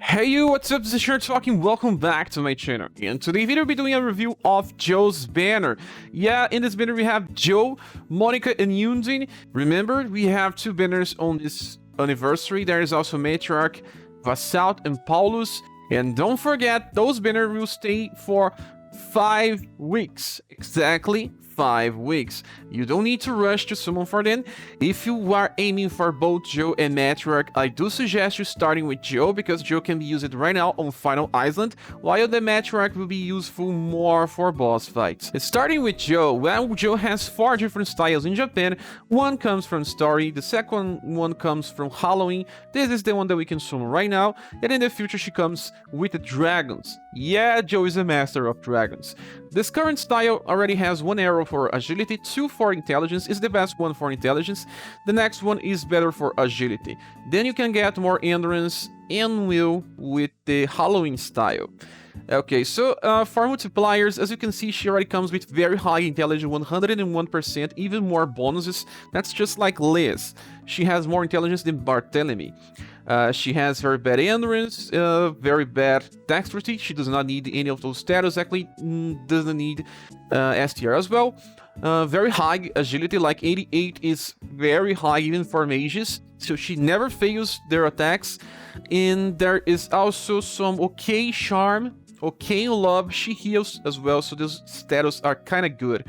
Hey you, what's up? This is ScherBR, welcome back to my channel. In today's video, we'll be doing a review of Joe's banner. Yeah, in this banner we have Joe, Monika and Undine. Remember, we have two banners on this anniversary. There is also Matriarch, Vassalt, and Paulus. And don't forget, those banners will stay for 5 weeks. Exactly 5 weeks. You don't need to rush to summon for them. If you are aiming for both Joe and Matriarch, I do suggest you starting with Joe, because Joe can be used right now on Final Island, while the Matriarch will be useful more for boss fights. Starting with Joe, well, Joe has 4 different styles in Japan. One comes from Story, the second one comes from Halloween. This is the one that we can summon right now, and in the future she comes with the dragons. Yeah, Joe is a master of dragons. This current style already has 1 arrow for agility, 2 for intelligence, is the best one for intelligence. The next one is better for agility. Then you can get more endurance and will with the Halloween style. Okay, so for multipliers, as you can see, she already comes with very high intelligence, 101%, even more bonuses. That's just like Liz. She has more intelligence than Barthélemy. She has very bad endurance, very bad dexterity. She does not need any of those status. Actually, doesn't need STR as well. Very high agility, like 88 is very high even for mages. So she never fails their attacks. And there is also some okay charm, okay love. She heals as well, so those status are kind of good.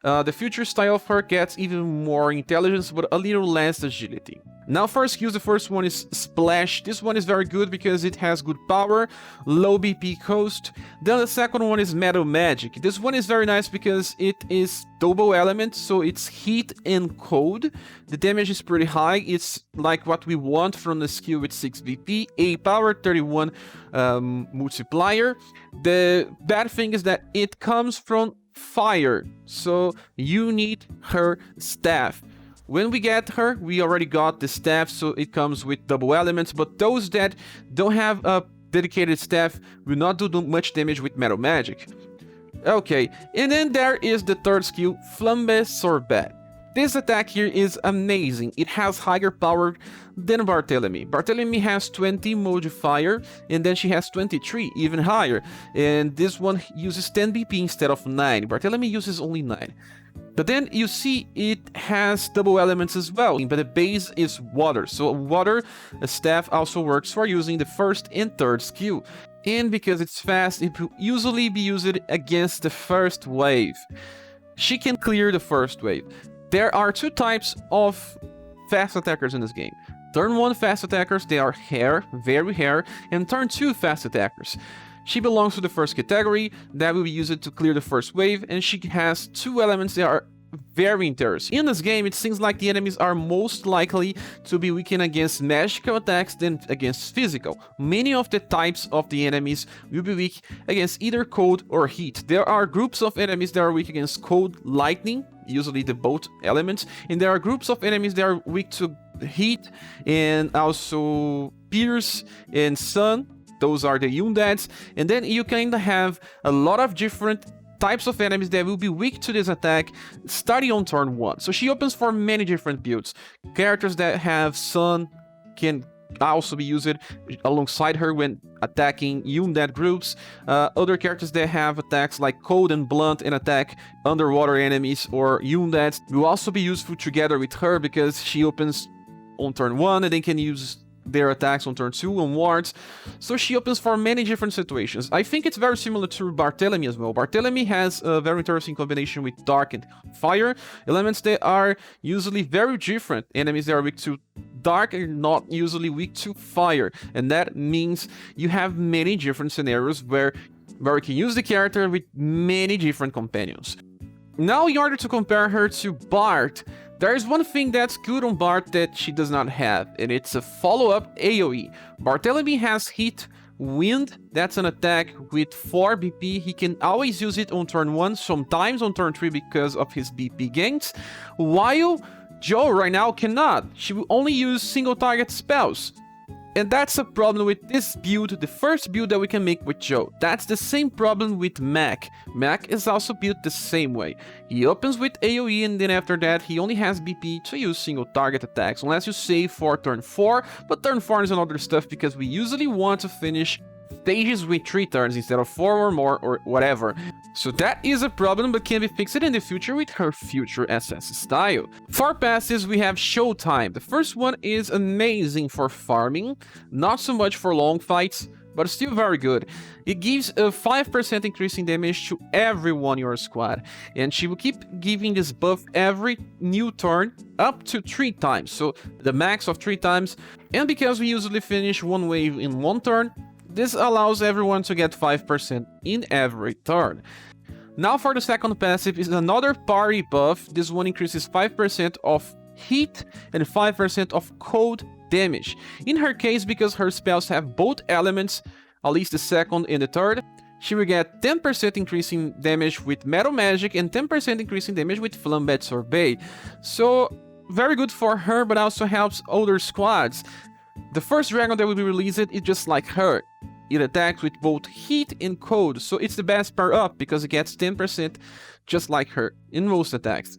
The future style of her gets even more intelligence, but a little less agility. Now for skills, the first one is Splash. This one is very good because it has good power, low BP cost. Then the second one is Metal Magic. This one is very nice because it is double element, so it's heat and cold. The damage is pretty high. It's like what we want from the skill with 6 BP, 8 power, 31 multiplier. The bad thing is that it comes from fire, so you need her staff. When we get her, we already got the staff, so it comes with double elements, but those that don't have a dedicated staff will not do much damage with Metal Magic. Okay, and then there is the third skill, Flambe Sorbet. This attack here is amazing. It has higher power than Barthélemy. Barthélemy has 20 modifier, and then she has 23, even higher. And this one uses 10 BP instead of 9. Barthélemy uses only 9. But then you see it has double elements as well, but the base is water. So water staff also works for using the first and third skill. And because it's fast, it will usually be used against the first wave. She can clear the first wave. There are 2 types of fast attackers in this game. Turn 1 fast attackers, they are hair, very hair, and turn 2 fast attackers. She belongs to the first category, that will be used to clear the first wave, and she has 2 elements that are very interesting. In this game, it seems like the enemies are most likely to be weakened against magical attacks than against physical. Many of the types of the enemies will be weak against either cold or heat. There are groups of enemies that are weak against cold, lightning, usually the both elements, and there are groups of enemies that are weak to heat and also pierce and sun. Those are the undeads. And then you kind of have a lot of different types of enemies that will be weak to this attack starting on turn 1. So she opens for many different builds. Characters that have sun can also be used alongside her when attacking undead groups. Other characters that have attacks like cold and blunt and attack underwater enemies or undeads will also be useful together with her, because she opens on turn 1 and they can use their attacks on turn 2 onwards. So she opens for many different situations. I think it's very similar to Barthélemy as well. Barthélemy has a very interesting combination with dark and fire elements that are usually very different. Enemies that are weak to dark are not usually weak to fire, and that means you have many different scenarios where you can use the character with many different companions. Now, in order to compare her to Bart, there is one thing that's good on Bart that she does not have, and it's a follow-up AoE. Barthélemy has Heat Wind, that's an attack with 4 BP. He can always use it on turn 1, sometimes on turn 3 because of his BP gains, while Joe right now cannot. She will only use single target spells. And that's a problem with this build, the first build that we can make with Joe. That's the same problem with Mac. Mac is also built the same way. He opens with AoE and then after that he only has BP to use single target attacks, unless you save for turn 4, but turn 4 is another stuff because we usually want to finish stages with 3 turns instead of 4 or more or whatever. So that is a problem, but can be fixed in the future with her future SS style. For passives, we have Showtime. The first one is amazing for farming, not so much for long fights, but still very good. It gives a 5% increase in damage to everyone in your squad, and she will keep giving this buff every new turn up to 3 times, so the max of 3 times. And because we usually finish one wave in 1 turn, this allows everyone to get 5% in every turn. Now for the second passive is another party buff. This one increases 5% of heat and 5% of cold damage. In her case, because her spells have both elements, at least the second and the third, she will get 10% increase in damage with metal magic and 10% increase in damage with Flambe Sorbet. So very good for her, but also helps other squads. The first dragon that will be released is just like her. It attacks with both heat and cold, so it's the best pair up because it gets 10% just like her in most attacks.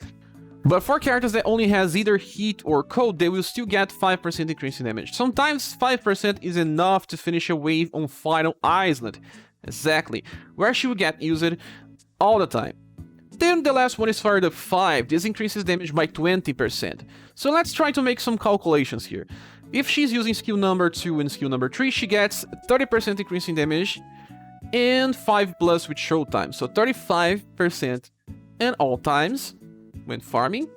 But for characters that only has either heat or cold, they will still get 5% increase in damage. Sometimes 5% is enough to finish a wave on Final Island. Exactly, where she will get used all the time. Then the last one is fired up 5. This increases damage by 20%. So let's try to make some calculations here. If she's using skill number 2 and skill number 3, she gets 30% increase in damage and 5 plus with Showtime. So 35% at all times when farming.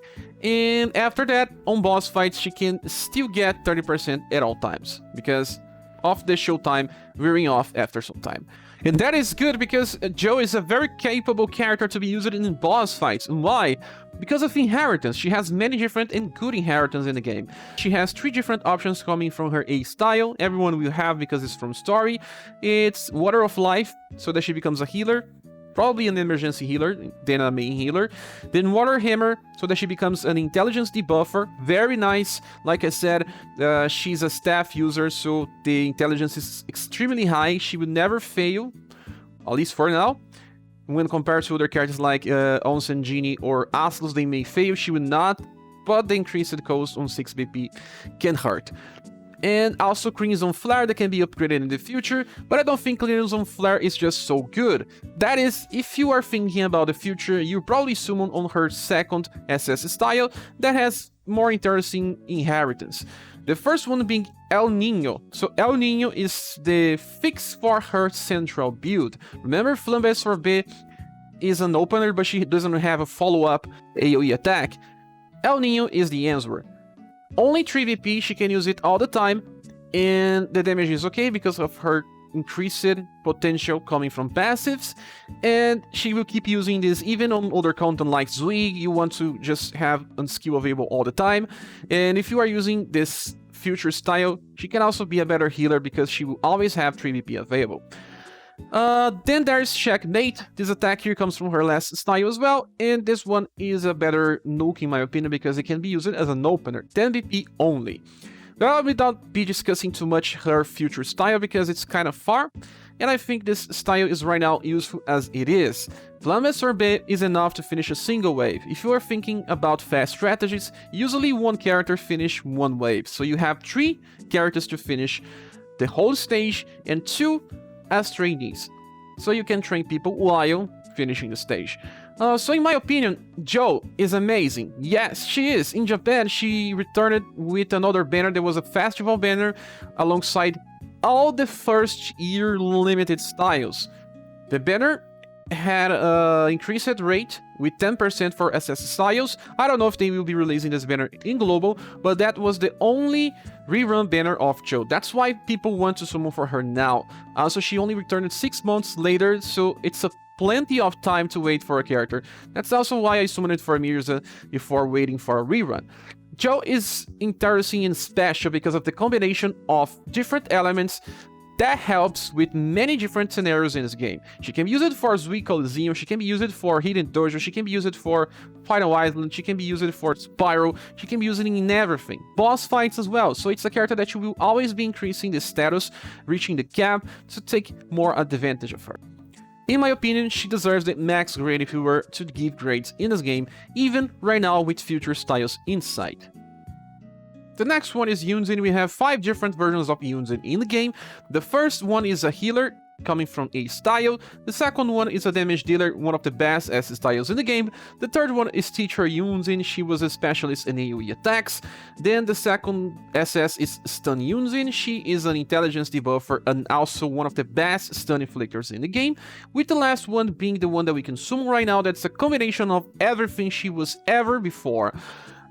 And after that, on boss fights, she can still get 30% at all times because of the Showtime wearing off after some time. And that is good because Joe is a very capable character to be used in boss fights. And why? Because of inheritance. She has many different and good inheritance in the game. She has 3 different options coming from her A style. Everyone will have because it's from story. It's Water of Life, so that she becomes a healer. Probably an emergency healer, then a main healer. Then Water Hammer, so that she becomes an intelligence debuffer. Very nice. Like I said, she's a staff user, so the intelligence is extremely high. She will never fail, at least for now. When compared to other characters like Onsen Genie or Aslus, they may fail. She will not, but the increased cost on 6 BP can hurt. And also Crimson Flare that can be upgraded in the future, but I don't think Crimson Flare is just so good. That is, if you are thinking about the future, you probably summon on her second SS style that has more interesting inheritance. The first one being El Nino. So El Nino is the fix for her central build. Remember, Flambe Sorbet is an opener, but she doesn't have a follow-up AoE attack. El Nino is the answer. Only 3 VP, she can use it all the time, and the damage is okay because of her increased potential coming from passives, and she will keep using this even on other content like Zweig. You want to just have a skill available all the time, and if you are using this future style, she can also be a better healer because she will always have 3 VP available. Then there's Checkmate. This attack here comes from her last style as well, and this one is a better nuke in my opinion because it can be used as an opener, 10 BP only. Well, without be discussing too much her future style because it's kind of far, and I think this style is right now useful as it is. Flambe Sorbet is enough to finish a single wave. If you are thinking about fast strategies, usually one character finish one wave, so you have 3 characters to finish the whole stage and 2 as trainees, so you can train people while finishing the stage. So in my opinion, Joe is amazing. Yes, she is. In Japan, she returned with another banner. There was a festival banner alongside all the first year limited styles. The banner had an increased rate with 10% for SS styles. I don't know if they will be releasing this banner in global, but that was the only rerun banner of Joe. That's why people want to summon for her now. Also, she only returned 6 months later, so it's a plenty of time to wait for a character. That's also why I summoned it for Mirza before waiting for a rerun. Joe is interesting and special because of the combination of different elements that helps with many different scenarios in this game. She can be used for Zui Coliseum, she can be used for Hidden Dojo, she can be used for Final Island, she can be used for Spiral, she can be used in everything. Boss fights as well, so it's a character that you will always be increasing the status, reaching the cap to take more advantage of her. In my opinion, she deserves the max grade if you were to give grades in this game, even right now with future styles inside. The next one is Undine. We have 5 different versions of Undine in the game. The first one is a healer, coming from a style. The second one is a damage dealer, one of the best S styles in the game. The third one is Teacher Undine. She was a specialist in AoE attacks. Then the second SS is Stun Undine. She is an intelligence debuffer and also one of the best stun inflictors in the game. With the last one being the one that we consume right now, that's a combination of everything she was ever before.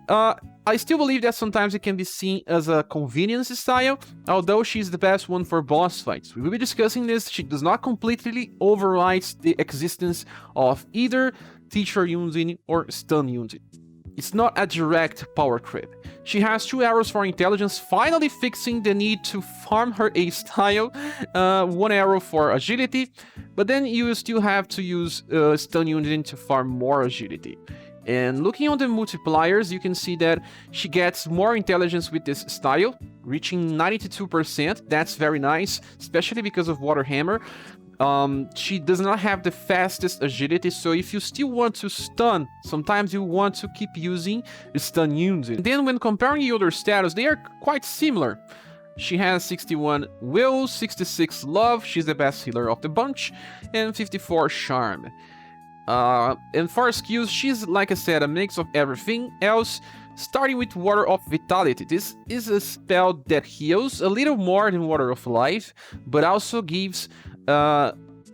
I still believe that sometimes it can be seen as a convenience style, although she's the best one for boss fights. We will be discussing this. She does not completely override the existence of either Teacher Undine or Stun Undine. It's not a direct power creep. She has 2 arrows for intelligence, finally fixing the need to farm her A style, 1 arrow for agility, but then you will still have to use Stun Undine to farm more agility. And looking on the multipliers, you can see that she gets more intelligence with this style, reaching 92%. That's very nice, especially because of Water Hammer. She does not have the fastest agility, so if you still want to stun, sometimes you want to keep using Stun Undine. Then when comparing the other status, they are quite similar. She has 61 will, 66 love, she's the best healer of the bunch, and 54 charm. And for skills, she's, like I said, a mix of everything else, starting with Water of Vitality. This is a spell that heals a little more than Water of Life, but also gives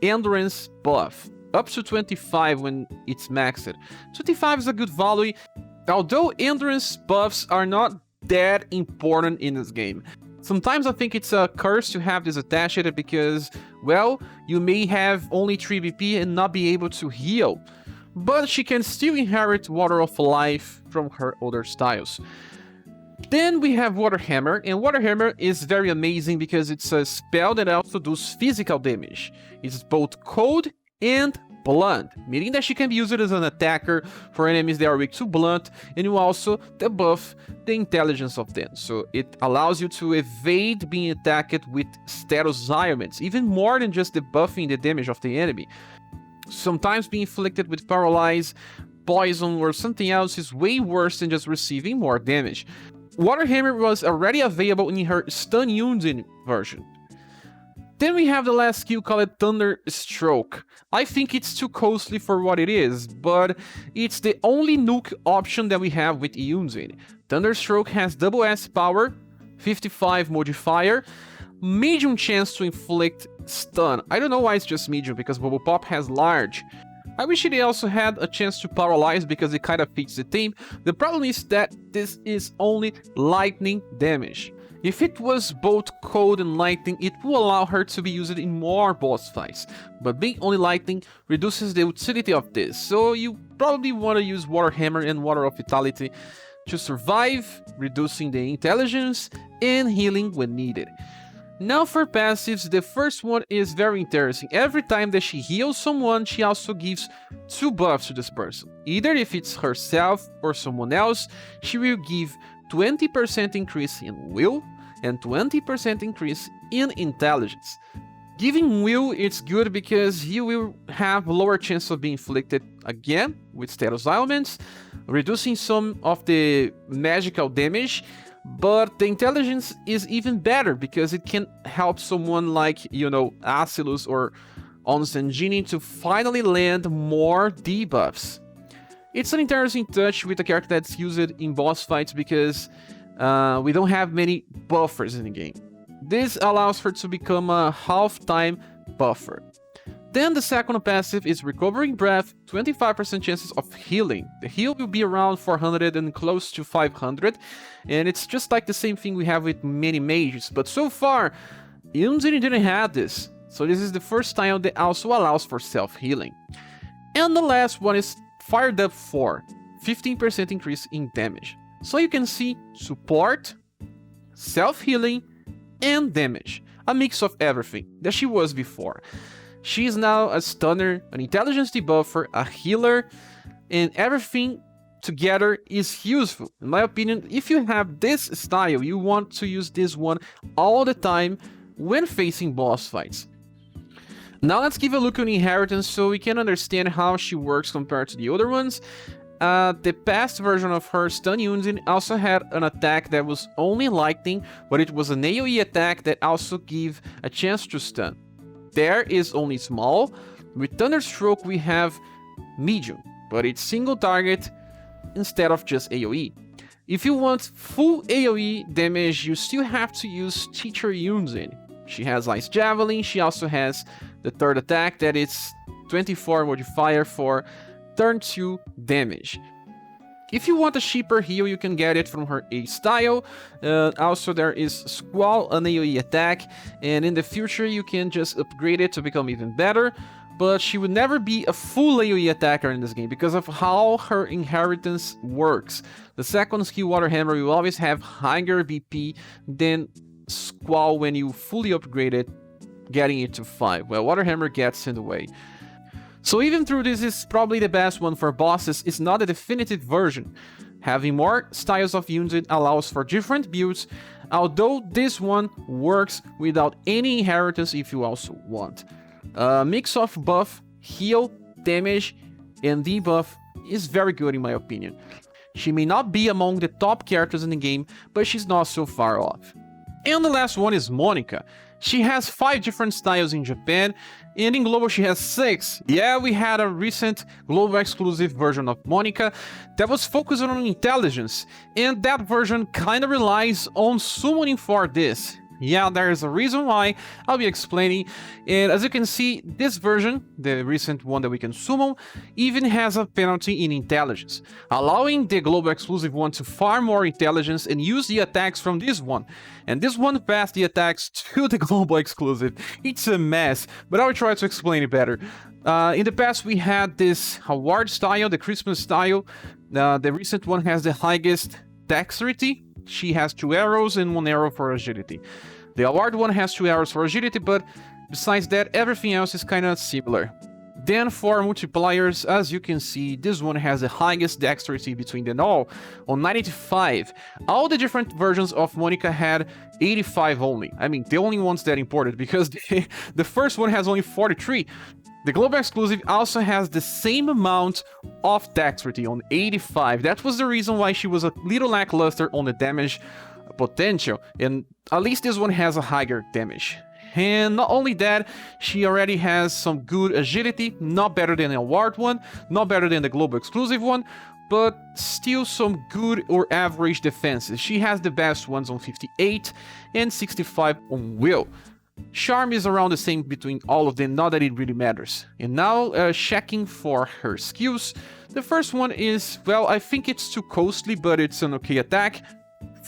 Endurance buff, up to 25 when it's maxed. 25 is a good value, although Endurance buffs are not that important in this game. Sometimes I think it's a curse to have this attached because, well, you may have only 3 BP and not be able to heal, but she can still inherit Water of Life from her other styles. Then we have Water Hammer, and Water Hammer is very amazing because it's a spell that also does physical damage. It's both cold and blunt, meaning that she can be used as an attacker for enemies that are weak to blunt, and you also debuff the intelligence of them, so it allows you to evade being attacked with status ailments, even more than just debuffing the damage of the enemy. Sometimes being inflicted with paralyze, poison, or something else is way worse than just receiving more damage. Water Hammer was already available in her Stun Undine version. Then we have the last skill called Thunder Stroke. I think it's too costly for what it is, but it's the only nuke option that we have with Undine. Thunder Stroke has double S power, 55 modifier, medium chance to inflict stun. I don't know why it's just medium, because Bubble Pop has large. I wish it also had a chance to paralyze because it kind of fits the theme. The problem is that this is only lightning damage. If it was both cold and lightning, it will allow her to be used in more boss fights, but being only lightning reduces the utility of this, so you probably want to use Water Hammer and Water of Vitality to survive, reducing the intelligence and healing when needed. Now for passives, the first one is very interesting. Every time that she heals someone, she also gives 2 buffs to this person. Either if it's herself or someone else, she will give 20% increase in will and 20% increase in intelligence. Giving will, it's good because you will have lower chance of being inflicted again with status ailments, reducing some of the magical damage, but the intelligence is even better because it can help someone like, you know, Acilus or Onsen Genie to finally land more debuffs. It's an interesting touch with a character that's used in boss fights because we don't have many buffers in the game. This allows her to become a half-time buffer. Then the second passive is Recovering Breath, 25% chances of healing. The heal will be around 400 and close to 500, and it's just like the same thing we have with many mages, but so far, Undine didn't have this, so this is the first style that also allows for self-healing. And the last one is Fired Up 4, 15% increase in damage. So you can see support, self-healing, and damage. a mix of everything that she was before. She is now a stunner, an intelligence debuffer, a healer, and everything together is useful. In my opinion, if you have this style, you want to use this one all the time when facing boss fights. Now let's give a look on inheritance so we can understand how she works compared to the other ones. The past version of her, Stun Undine, also had an attack that was only lightning, but it was an AoE attack that also gave a chance to stun. There is only small. With Thunderstroke we have medium, but it's single target instead of just AoE. If you want full AoE damage, you still have to use Teacher Undine. She has Ice Javelin, she also has the third attack that is 24 modifier for turn 2 damage. If you want a cheaper heal, you can get it from her A style. Also there is Squall, an AoE attack, and in the future you can just upgrade it to become even better, but she would never be a full AoE attacker in this game because of how her inheritance works. The second skill, Water Hammer, will always have higher BP than Squall when you fully upgrade it, getting it to 5. Well, Water Hammer gets in the way. So even though this is probably the best one for bosses, it's not a definitive version. Having more styles of Undine allows for different builds, although this one works without any inheritance if you also want. A mix of buff, heal, damage, and debuff is very good in my opinion. She may not be among the top characters in the game, but she's not so far off. And the last one is Monika. She has 5 different styles in Japan, and in global she has 6. Yeah, we had a recent global exclusive version of Monika that was focused on intelligence, and that version kinda relies on summoning for this. Yeah, there is a reason why, I'll be explaining, and as you can see, this version, the recent one that we can summon, even has a penalty in intelligence, allowing the global exclusive one to farm more intelligence and use the attacks from this one, and this one passed the attacks to the global exclusive. It's a mess, but I'll try to explain it better. In the past we had this award style, the Christmas style. The recent one has the highest dexterity. She has 2 arrows and 1 arrow for agility. The award one has 2 arrows for agility, but besides that, everything else is kinda similar. Then for multipliers, as you can see, this one has the highest dexterity between them all, on 95. All the different versions of Monika had 85 only. I mean, the only ones that imported, because the first one has only 43. The global exclusive also has the same amount of dexterity on 85. That was the reason why she was a little lackluster on the damage potential, and at least this one has a higher damage. And not only that, she already has some good agility, not better than the award one, not better than the global exclusive one, but still some good or average defenses. She has the best ones on 58 and 65 on will. Charm is around the same between all of them, not that it really matters. And now, checking for her skills. The first one is, well, I think it's too costly, but it's an okay attack.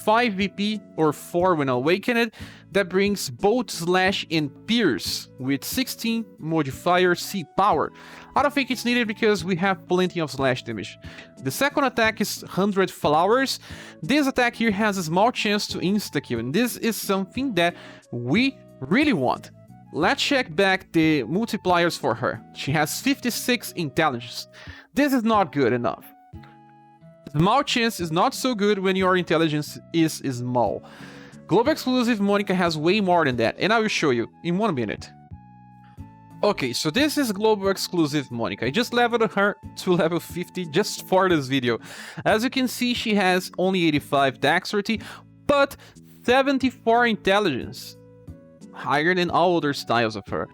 5 VP or 4 when awakened. That brings Bolt, Slash, and Pierce with 16 modifier C power. I don't think it's needed because we have plenty of slash damage. The second attack is 100 Flowers. This attack here has a small chance to insta-kill, and this is something that we really want. Let's check back the multipliers for her. She has 56 intelligence. This is not good enough. Small chance is not so good when your intelligence is small. Global exclusive Monika has way more than that, and I will show you in 1 minute. Okay, so this is global exclusive Monika. I just leveled her to level 50 just for this video. As you can see, she has only 85 dexterity, but 74 intelligence. Higher than all other styles of her.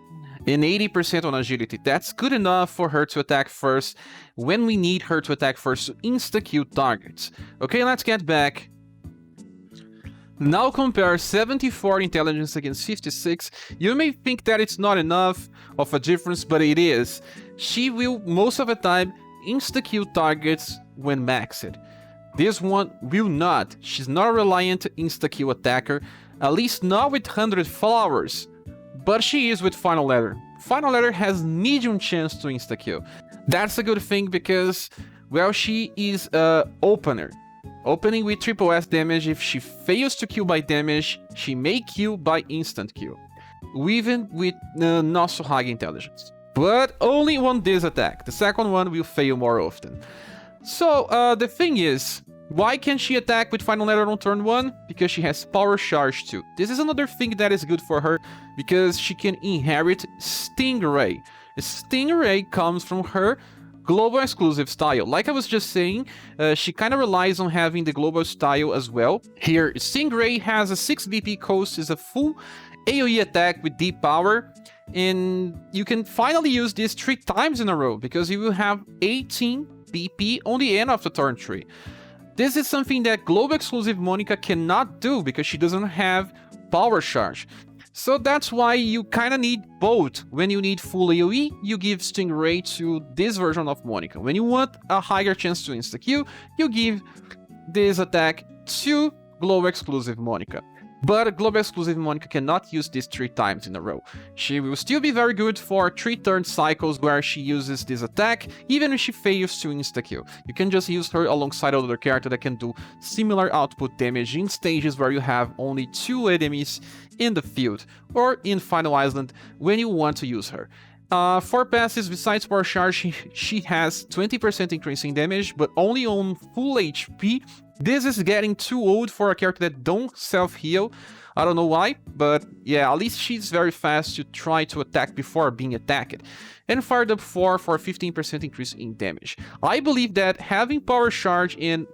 And 80% on agility. That's good enough for her to attack first when we need her to attack first to insta-kill targets. Okay, let's get back. Now compare 74 intelligence against 56. You may think that it's not enough of a difference, but it is. She will, most of the time, insta-kill targets when maxed. This one will not. She's not a reliant insta-kill attacker, at least not with 100 Flowers. But she is with Final Letter. Final Letter has medium chance to insta-kill. That's a good thing because, well, she is a opener. Opening with triple S damage. If she fails to kill by damage, she may kill by instant kill. even with not so high intelligence. But only on this attack. The second one will fail more often. So, the thing is, why can she attack with Final Letter on turn 1? Because she has Power Charge too. This is another thing that is good for her, because she can inherit Stingray. Stingray comes from her global exclusive style. Like I was just saying, she kind of relies on having the global style as well. Here, Stingray has a 6 BP cost, is a full AoE attack with deep power, and you can finally use this 3 times in a row, because you will have 18 BP on the end of the turn 3. This is something that global exclusive Monika cannot do, because she doesn't have Power Charge. So that's why you kind of need both. When you need full AoE, you give Stingray to this version of Monika. When you want a higher chance to insta-kill, you give this attack to global exclusive Monika. But global exclusive Monika cannot use this 3 times in a row. She will still be very good for 3 turn cycles where she uses this attack, even if she fails to insta-kill. You can just use her alongside other character that can do similar output damage in stages where you have only 2 enemies in the field, or in Final Island when you want to use her. For passives, besides Power Charge, she has 20% increasing damage, but only on full HP. This is getting too old for a character that don't self-heal. I don't know why, but yeah, at least she's very fast to try to attack before being attacked. And Fired Up 4 for a 15% increase in damage. I believe that having Power Charge in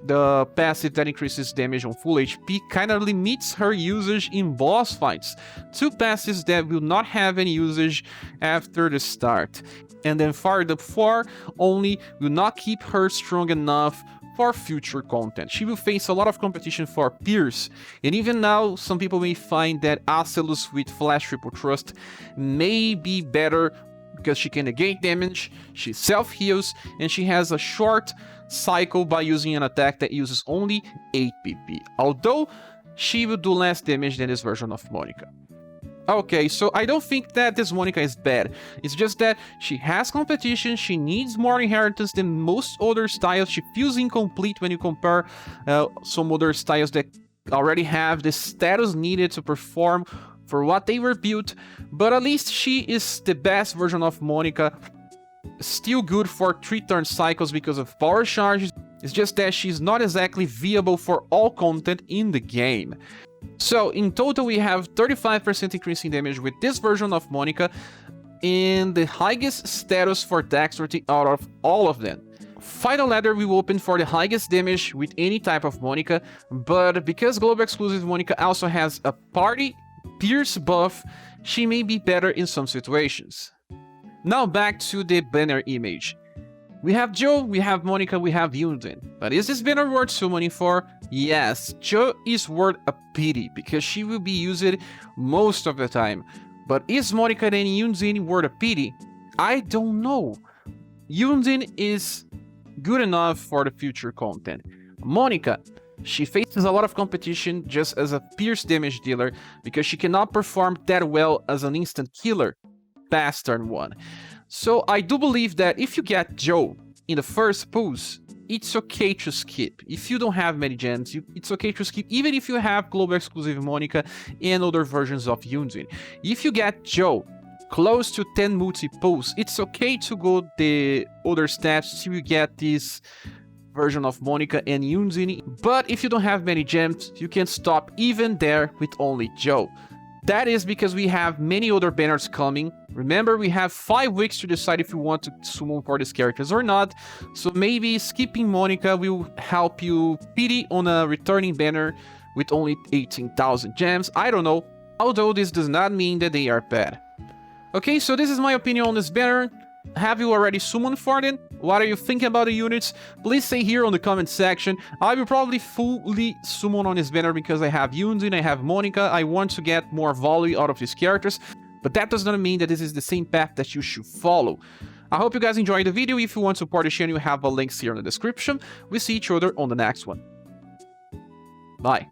the passive that increases damage on full HP kind of limits her usage in boss fights. 2 passives that will not have any usage after the start. And then Fired Up 4 only will not keep her strong enough for future content. She will face a lot of competition for Pierce, and even now some people may find that Acelus with Flash Triple Thrust may be better because she can negate damage, she self-heals, and she has a short cycle by using an attack that uses only 8 PP, although she will do less damage than this version of Monika. Okay, so I don't think that this Monika is bad. It's just that she has competition, she needs more inheritance than most other styles. She feels incomplete when you compare some other styles that already have the status needed to perform for what they were built. But at least she is the best version of Monika. Still good for 3 turn cycles because of Power Charges. It's just that she's not exactly viable for all content in the game. So in total we have 35% increasing damage with this version of Monika, and the highest status for dexterity out of all of them. Final Ladder will open for the highest damage with any type of Monika, but because global exclusive Monika also has a party Pierce buff, she may be better in some situations. Now back to the banner image. We have Joe, we have Monika, we have Undine. But is this banner worth summoning for? Yes, Joe is worth a pity, because she will be used most of the time. But is Monika and Undine worth a pity? I don't know. Undine is good enough for the future content. Monika, she faces a lot of competition just as a pierce damage dealer, because she cannot perform that well as an instant killer past turn 1. So I do believe that if you get Joe in the first pulls, it's okay to skip. If you don't have many gems, it's okay to skip, even if you have global exclusive Monika and other versions of Undine. If you get Joe close to 10 multi-pulls, it's okay to go the other steps till you get this version of Monika and Undine. But if you don't have many gems, you can stop even there with only Joe. That is because we have many other banners coming. Remember, we have 5 weeks to decide if you want to summon for these characters or not. So maybe skipping Monika will help you pity on a returning banner with only 18,000 gems. I don't know. Although this does not mean that they are bad. Okay, so this is my opinion on this banner. Have you already summoned for them? What are you thinking about the units? Please say here on the comment section. I will probably fully summon on this banner because I have Undine, I have Monika. I want to get more value out of these characters, but that does not mean that this is the same path that you should follow. I hope you guys enjoyed the video. If you want to support the channel, you have the links here in the description. We see each other on the next one. Bye.